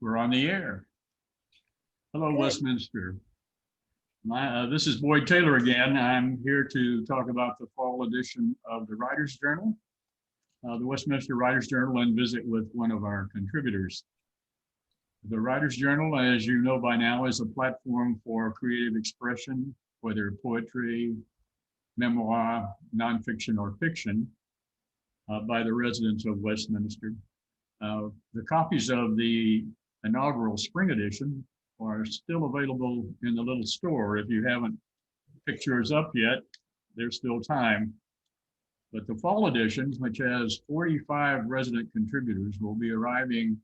We're on the air. Hello, Good. Westminster. This is Boyd Taylor again. I'm here to talk about the fall edition of the Writers' Journal, the Westminster Writers' Journal, and visit with one of our contributors. The Writers' Journal, as you know by now, is a platform for creative expression, whether poetry, memoir, nonfiction, or fiction, by the residents of Westminster. The copies of the inaugural spring edition are still available in the little store. If you haven't picked yours up yet, there's still time. But the fall edition, which has 45 resident contributors, will be arriving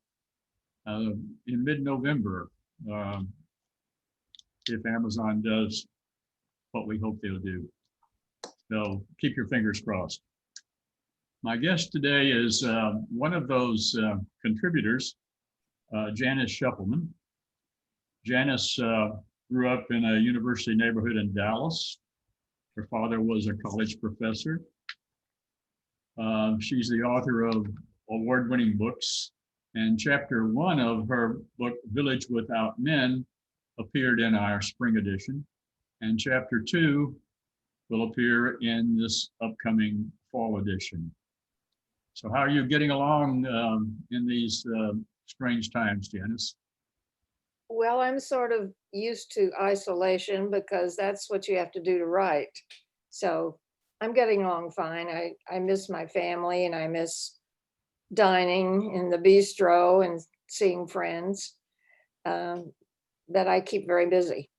in mid-November, if Amazon does what we hope they'll do. So keep your fingers crossed. My guest today is one of those contributors, Janice Shuffleman. Janice grew up in a university neighborhood in Dallas. Her father was a college professor. She's the author of award-winning books, and chapter 1 of her book, Village Without Men, appeared in our spring edition, and chapter 2 will appear in this upcoming fall edition. So how are you getting along in these strange times, Janice? Well, I'm sort of used to isolation because that's what you have to do to write. So I'm getting along fine. I miss my family and I miss dining in the bistro and seeing friends that I keep very busy.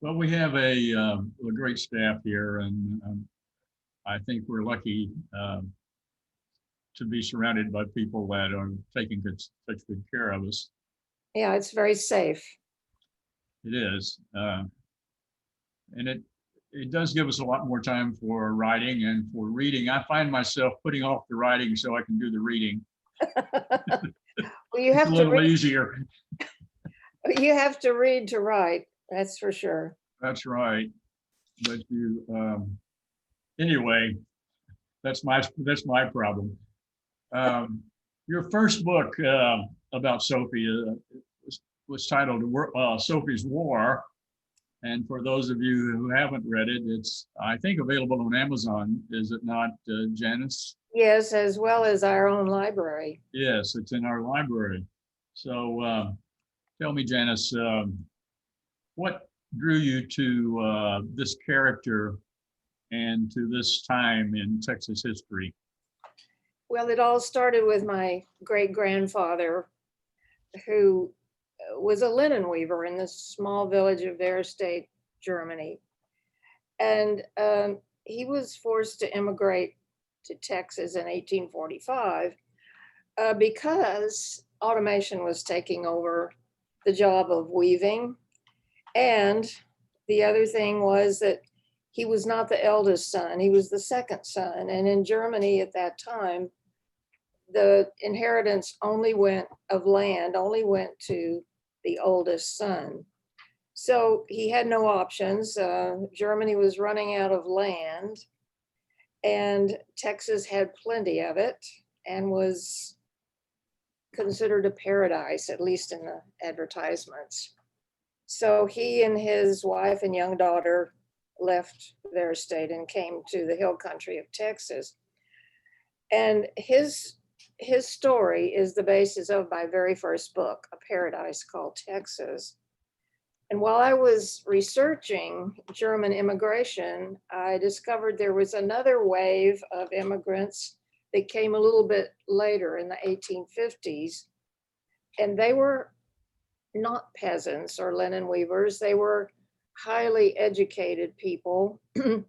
Well, we have a great staff here, and I think we're lucky to be surrounded by people that are taking such good care of us. Yeah, it's very safe. It is. And it does give us a lot more time for writing and for reading. I find myself putting off the writing so I can do the reading. Well, you It's have a to little read, easier. you have to read to write. That's for sure. That's right. But you, anyway, that's my problem. Your first book about Sophie was titled Sophie's War. And for those of you who haven't read it, it's, I think, available on Amazon. Is it not, Janice? Yes, as well as our own library. Yes, it's in our library. So tell me, Janice, what drew you to this character and to this time in Texas history? Well, it all started with my great-grandfather, who was a linen weaver in this small village of their state, Germany. And he was forced to immigrate to Texas in 1845 because automation was taking over the job of weaving. And the other thing was that he was not the eldest son, he was the second son. And in Germany at that time, the inheritance of land only went to the oldest son. So he had no options. Germany was running out of land, and Texas had plenty of it and was considered a paradise, at least in the advertisements. So he and his wife and young daughter left their estate and came to the hill country of Texas. And his story is the basis of my very first book, A Paradise Called Texas. And while I was researching German immigration, I discovered there was another wave of immigrants that came a little bit later in the 1850s. And they were not peasants or linen weavers. They were highly educated people who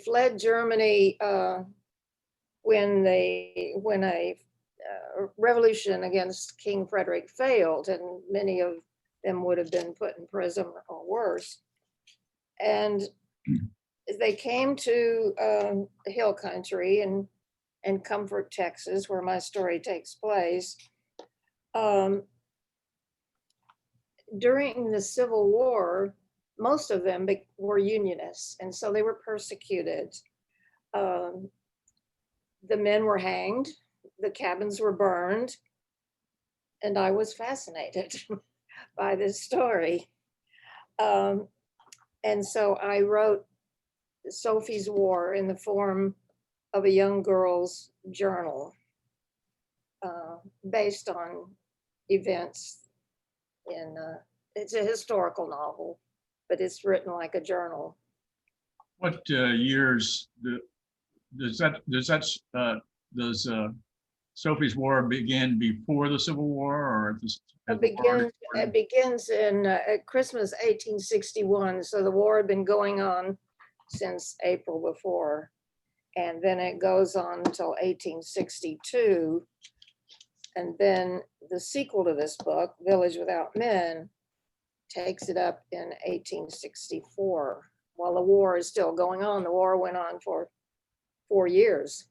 fled Germany when a revolution against King Frederick failed, and many of them would have been put in prison or worse. And they came to the hill country and Comfort, Texas, where my story takes place. During the Civil War, most of them were Unionists, and so they were persecuted. The men were hanged, the cabins were burned, and I was fascinated by this story. And so I wrote Sophie's War in the form of a young girl's journal, based on events in, it's a historical novel, but it's written like a journal. What years does Sophie's War begin before the Civil War, or at the It begins in at Christmas 1861, so the war had been going on since April before, and then it goes on until 1862. And then the sequel to this book, Village Without Men, takes it up in 1864. While the war is still going on, the war went on for 4 years.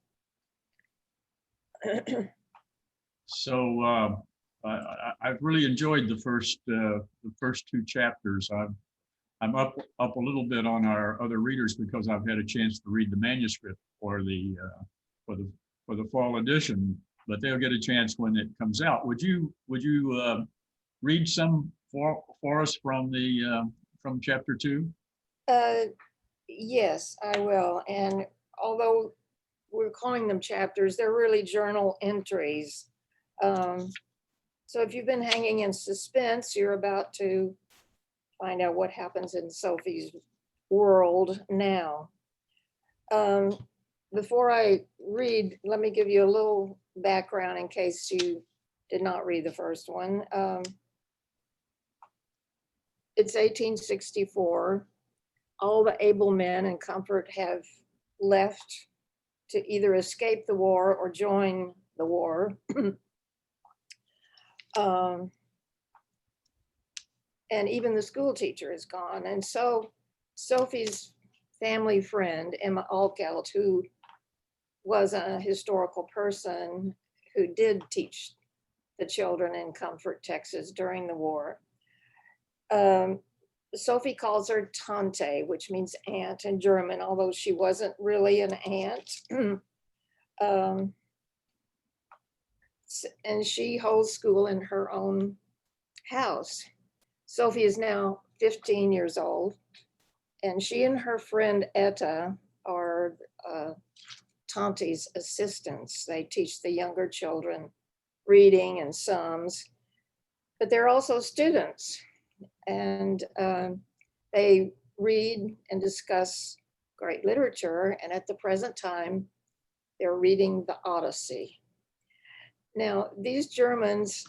So I've really enjoyed the first 2 chapters. I'm up a little bit on our other readers because I've had a chance to read the manuscript for the fall edition, but they'll get a chance when it comes out. Would you read some for us from chapter 2? Yes, I will. And although we're calling them chapters, they're really journal entries. So if you've been hanging in suspense, you're about to find out what happens in Sophie's world now. Before I read, let me give you a little background in case you did not read the first one. It's 1864. All the able men in Comfort have left to either escape the war or join the war. And even the school teacher is gone. And so Sophie's family friend, Emma Alkelt, who was a historical person who did teach the children in Comfort, Texas during the war. Sophie calls her Tante, which means aunt in German, although she wasn't really an aunt. And she holds school in her own house. Sophie is now 15 years old, and she and her friend Etta are Tante's assistants. They teach the younger children reading and sums, but they're also students, and they read and discuss great literature, and at the present time, they're reading the Odyssey. Now, these Germans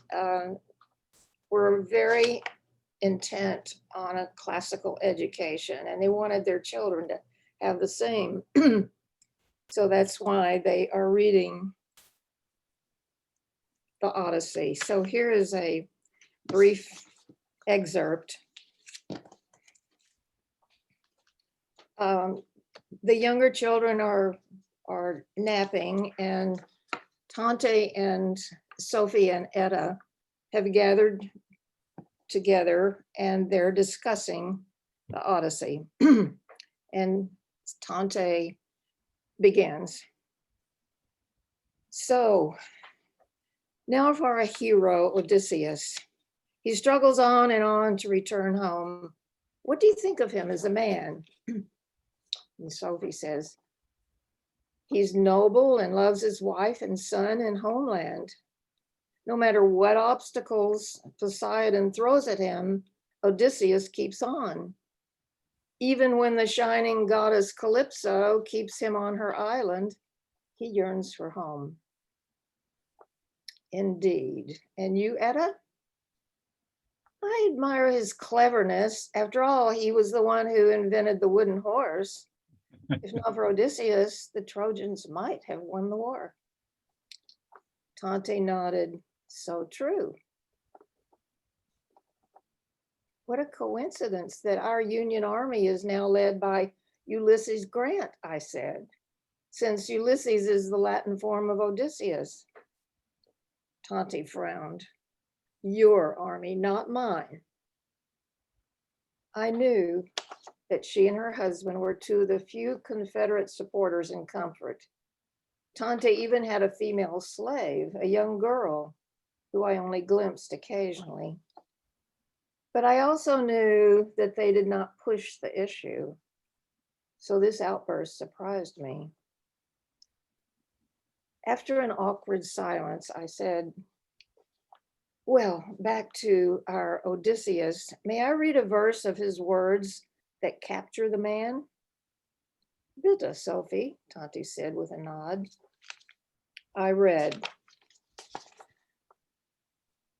were very intent on a classical education, and they wanted their children to have the same. So that's why they are reading the Odyssey. So here is a brief excerpt. The younger children are napping, and Tante and Sophie and Etta have gathered together, and they're discussing the Odyssey. And Tante begins. So now for our hero, Odysseus. He struggles on and on to return home. What do you think of him as a man? And Sophie says, he's noble and loves his wife and son and homeland. No matter what obstacles Poseidon throws at him, Odysseus keeps on. Even when the shining goddess Calypso keeps him on her island, he yearns for home. Indeed. And you, Etta? I admire his cleverness. After all, he was the one who invented the wooden horse. If not for Odysseus, the Trojans might have won the war. Tante nodded. So true. What a coincidence that our Union Army is now led by Ulysses Grant, I said, since Ulysses is the Latin form of Odysseus. Tante frowned. Your army, not mine. I knew that she and her husband were two of the few Confederate supporters in Comfort. Tante even had a female slave, a young girl. who I only glimpsed occasionally. But I also knew that they did not push the issue. So this outburst surprised me. After an awkward silence, I said, well, back to our Odysseus. May I read a verse of his words that capture the man? Bitte, Sophie, Tanti said with a nod. I read,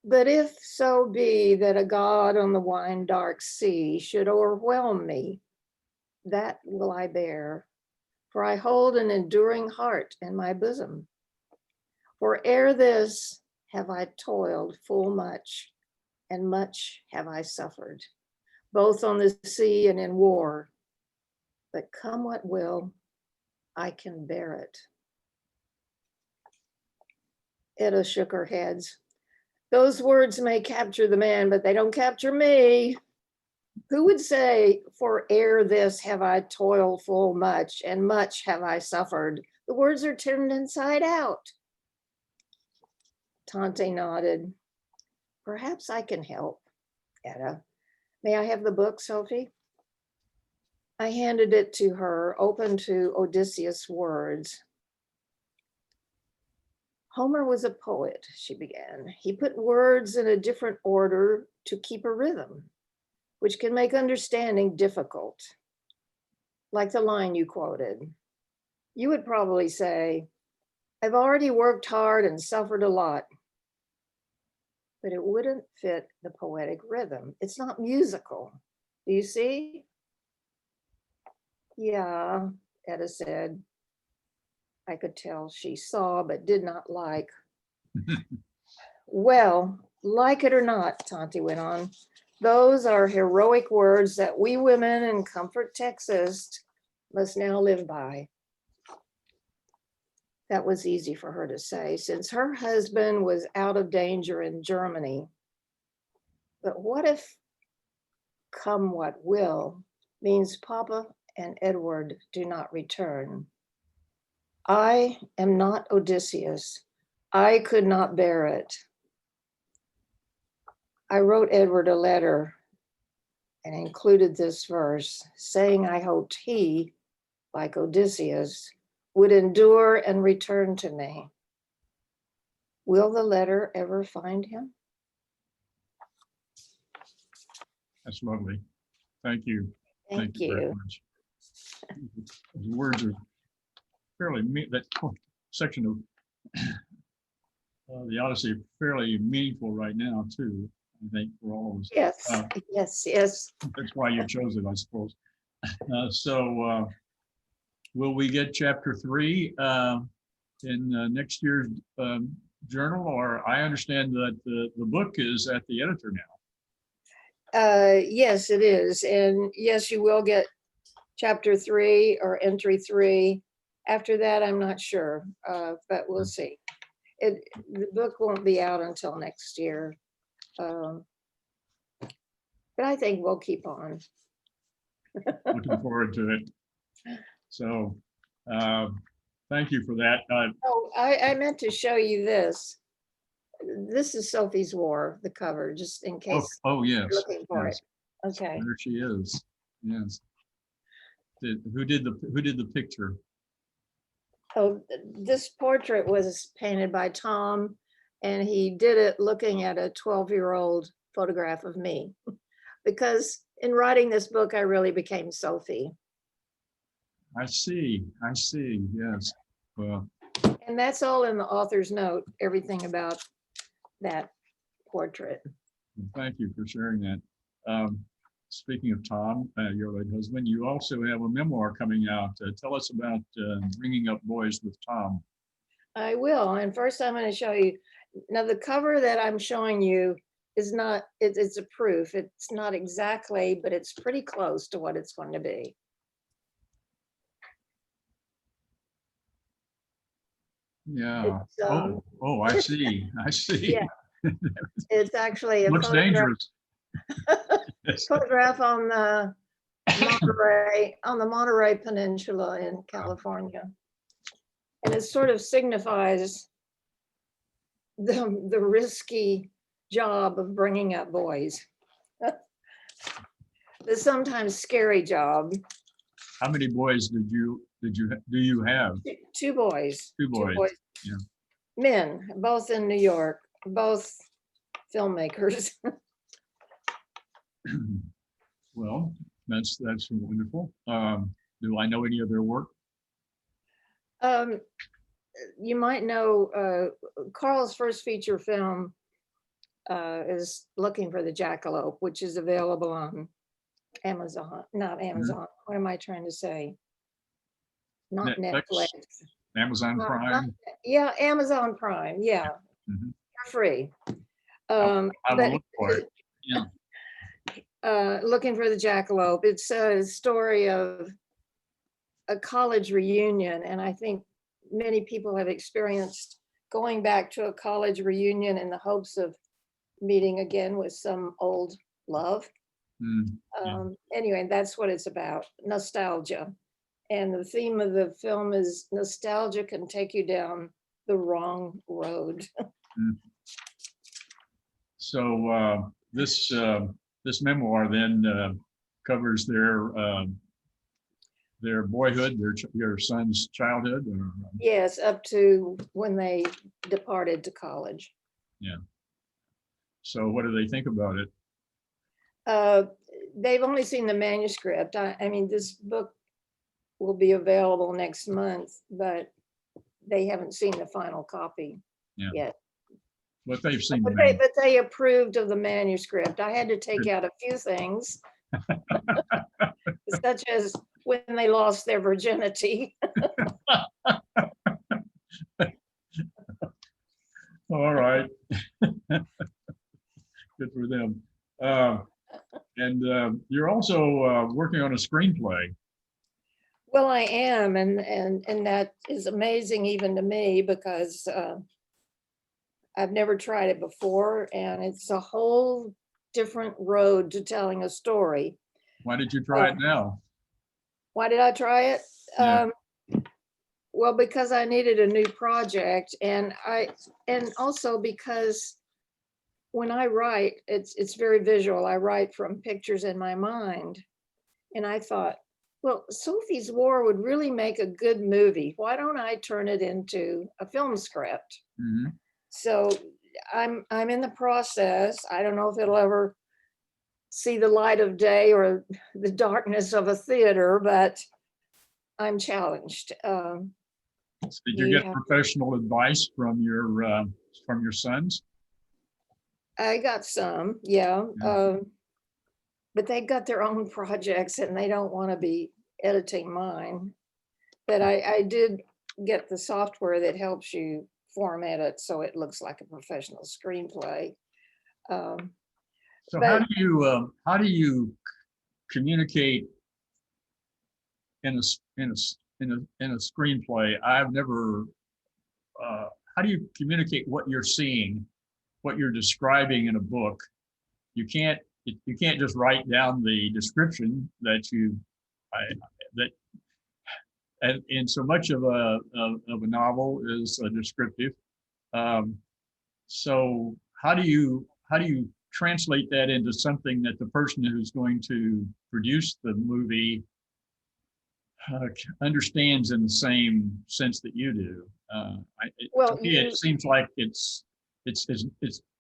but if so be that a god on the wine dark sea should o'erwhelm me, that will I bear, for I hold an enduring heart in my bosom. For ere this have I toiled full much, and much have I suffered, both on the sea and in war. But come what will, I can bear it. Etta shook her heads. Those words may capture the man, but they don't capture me. Who would say, for ere this have I toiled full much, and much have I suffered? The words are turned inside out. Tante nodded. Perhaps I can help, Etta. May I have the book, Sophie? I handed it to her, open to Odysseus' words. Homer was a poet, she began. He put words in a different order to keep a rhythm, which can make understanding difficult. Like the line you quoted. You would probably say, I've already worked hard and suffered a lot. But it wouldn't fit the poetic rhythm. It's not musical. Do you see? Yeah, Etta said. I could tell she saw but did not like. Well, like it or not, Tanti went on, those are heroic words that we women in Comfort, Texas must now live by. That was easy for her to say since her husband was out of danger in Germany. But what if come what will means Papa and Edward do not return? I am not Odysseus. I could not bear it. I wrote Edward a letter and included this verse, saying I hoped he, like Odysseus, would endure and return to me. Will the letter ever find him? That's lovely. Thank you. Thank Very you. much. The words are fairly, that section of the Odyssey are fairly meaningful right now too, I think, for all of us. Yes, yes. That's why you chose it, I suppose. So will we get chapter 3 in next year's journal? Or I understand that the book is at the editor now. Yes, it is. And yes, you will get chapter 3 or entry 3. After that, I'm not sure, but we'll see. The book won't be out until next year. But I think we'll keep on. Looking forward to it. So thank you for that. Oh, I meant to show you this. This is Sophie's War, the cover, just in case oh yes, you're looking for yes. it. Okay. There she is. Yes. Who did the picture? Oh, this portrait was painted by Tom, and he did it looking at a 12-year-old photograph of me. Because in writing this book, I really became Sophie. I see, yes. Well, And that's all in the author's note, everything about that portrait. thank you for sharing that. Speaking of Tom, your late husband, you also have a memoir coming out. Tell us about Bringing Up Boys with Tom. I will, and first I'm going to show you. Now the cover that I'm showing you is not, it's a proof. It's not exactly, but it's pretty close to what it's going to be. Yeah. Oh, I see. Yeah. It's actually a looks photograph, dangerous. photograph on the Monterey Peninsula in California. And it sort of signifies the risky job of bringing up boys. The sometimes scary job. How many boys do you have? Two boys. Two boys. Yeah. Men, both in New York, both filmmakers. Well, that's wonderful. Do I know any of their work? You might know Carl's first feature film is Looking for the Jackalope, which is available on Amazon, not Amazon. What am I trying to say? Not Netflix. Amazon Prime. Yeah, Amazon Prime. Yeah, for free. I will look for it. Yeah. Looking for the Jackalope. It's a story of a college reunion, and I think many people have experienced going back to a college reunion in the hopes of meeting again with some old love. Anyway, that's what it's about, nostalgia. And the theme of the film is nostalgia can take you down the wrong road. So this memoir then covers their boyhood, your son's childhood? Or, yes, up to when they departed to college. Yeah. So what do they think about it? They've only seen the manuscript. I mean, this book will be available next month, but they haven't seen the final copy yet. But they've seen but they approved of the manuscript. I had to take out a few things, such as when they lost their virginity. All right. Good for them. And you're also working on a screenplay. Well, I am, and that is amazing even to me, because I've never tried it before, and it's a whole different road to telling a story. Why did you try it now? Why did I try it? Yeah. Well, because I needed a new project, and also because when I write, it's very visual. I write from pictures in my mind, and I thought, well, Sophie's War would really make a good movie. Why don't I turn it into a film script? So I'm in the process. I don't know if it'll ever see the light of day or the darkness of a theater, but I'm challenged. So did you get professional advice from your sons? I got some, yeah. But they've got their own projects and they don't want to be editing mine. But I did get the software that helps you format it so it looks like a professional screenplay. So how do you communicate in a screenplay? I've never. How do you communicate what you're seeing, what you're describing in a book? You can't just write down the description and so much of a novel is descriptive. So how do you translate that into something that the person who's going to produce the movie understands in the same sense that you do? To me, it seems like it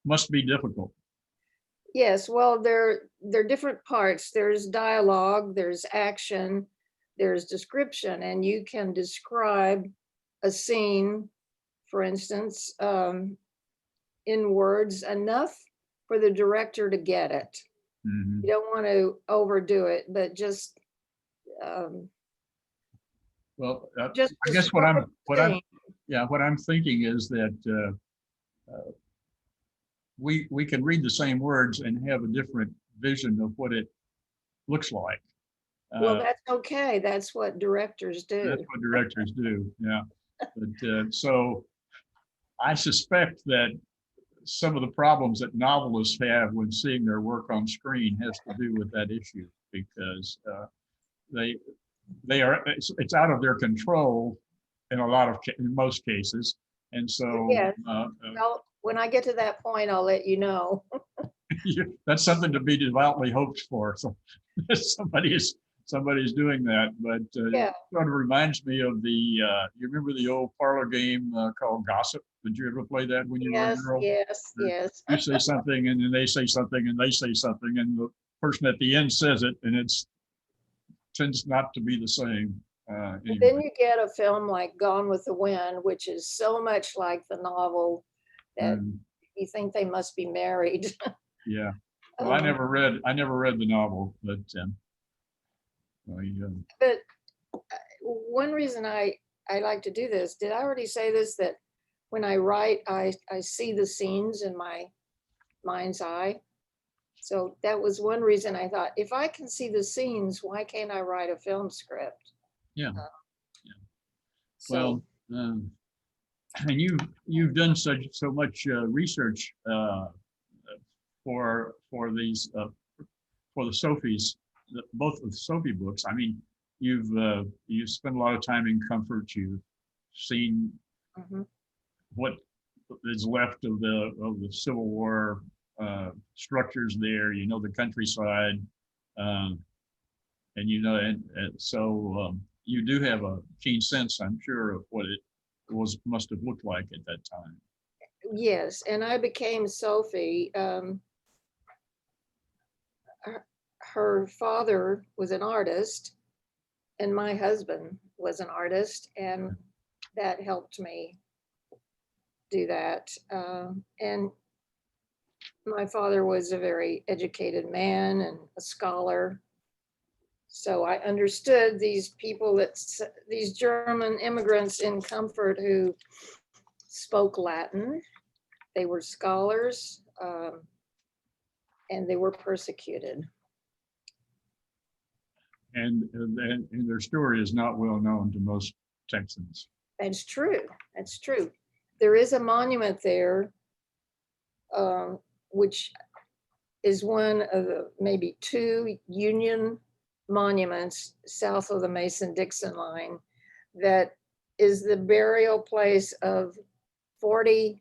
must be difficult. Yes, well, they're different parts. There's dialogue, there's action, there's description, and you can describe a scene, for instance, in words enough for the director to get it. You don't want to overdo it, but just well, I guess what I'm thinking is that we can read the same words and have a different vision of what it looks like. Well, that's okay. That's what directors do. That's what directors do, yeah. But so I suspect that some of the problems that novelists have when seeing their work on screen has to do with that issue, because it's out of their control in most cases, and so Yes. Well, when I get to that point, I'll let you know. That's something to be devoutly hoped for. So somebody's doing that, but Yeah. it sort of reminds me of the, you remember the old parlor game called Gossip? Did you ever play that when you were a Yes, girl? yes, yes. You say something and then they say something and they say something and the person at the end says it and it's tends not to be the same. Then Anyway. you get a film like Gone with the Wind, which is so much like the novel that Mm, you think they must be married. yeah. Well, I Um, never read the novel, but I, But one reason I like to do this, did I already say this, that when I write, I see the scenes in my mind's eye? So that was one reason I thought, if I can see the scenes, why can't I write a film script? yeah. So, Well, um, and you've done so much research for these for the Sophies, both of the Sophie books. I mean, you've spent a lot of time in Comfort. You've seen mhm. what is left of the Civil War structures there. You know the countryside, um, and you know, and so you do have a keen sense, I'm sure, of what it must have looked like at that time. Yes, and I became Sophie. Her father was an artist, and my husband was an artist, and that helped me do that. And my father was a very educated man and a scholar. So I understood these people these German immigrants in Comfort who spoke Latin. They were scholars, and they were persecuted. And their story is not well known to most Texans. That's true. That's true. There is a monument there, which is one of the maybe two Union monuments south of the Mason-Dixon line that is the burial place of 40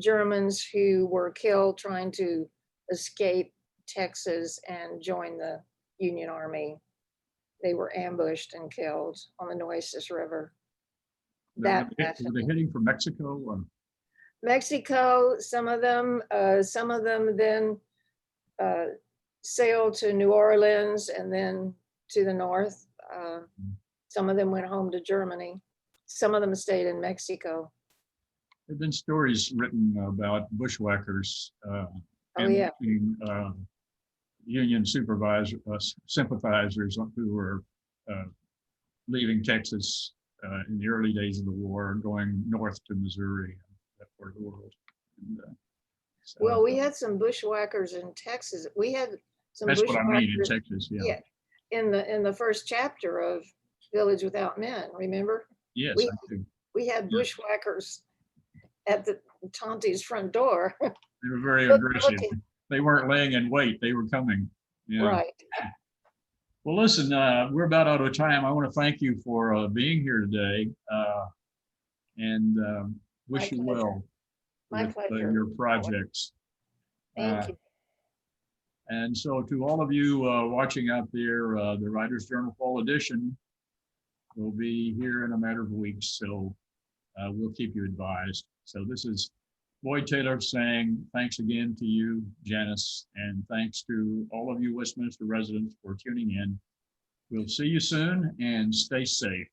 Germans who were killed trying to escape Texas and join the Union Army. They were ambushed and killed on the Nueces River. That Were they heading for Mexico? Or? Mexico, some of them then sailed to New Orleans and then to the north. Some of them went home to Germany. Some of them stayed in Mexico. There have been stories written about bushwhackers Oh yeah. Union sympathizers who were leaving Texas in the early days of the war, going north to Missouri, that part of the world. And, so Well, we had some bushwhackers in Texas. We had some that's what I mean in bushwhackers, Texas. Yeah. yeah, in the first chapter of Village Without Men. Remember? Yes, we, I do. We had bushwhackers at the Tonti's front door. They were very aggressive. They weren't laying in wait. They were coming. Yeah. Right. Well, listen, we're about out of time. I want to thank you for being here today, and wish you well My with pleasure. your projects. Thank you. And so to all of you watching out there, the Writers Journal Fall Edition will be here in a matter of weeks, so we'll keep you advised. So this is Boyd Taylor saying thanks again to you, Janice, and thanks to all of you Westminster residents for tuning in. We'll see you soon and stay safe.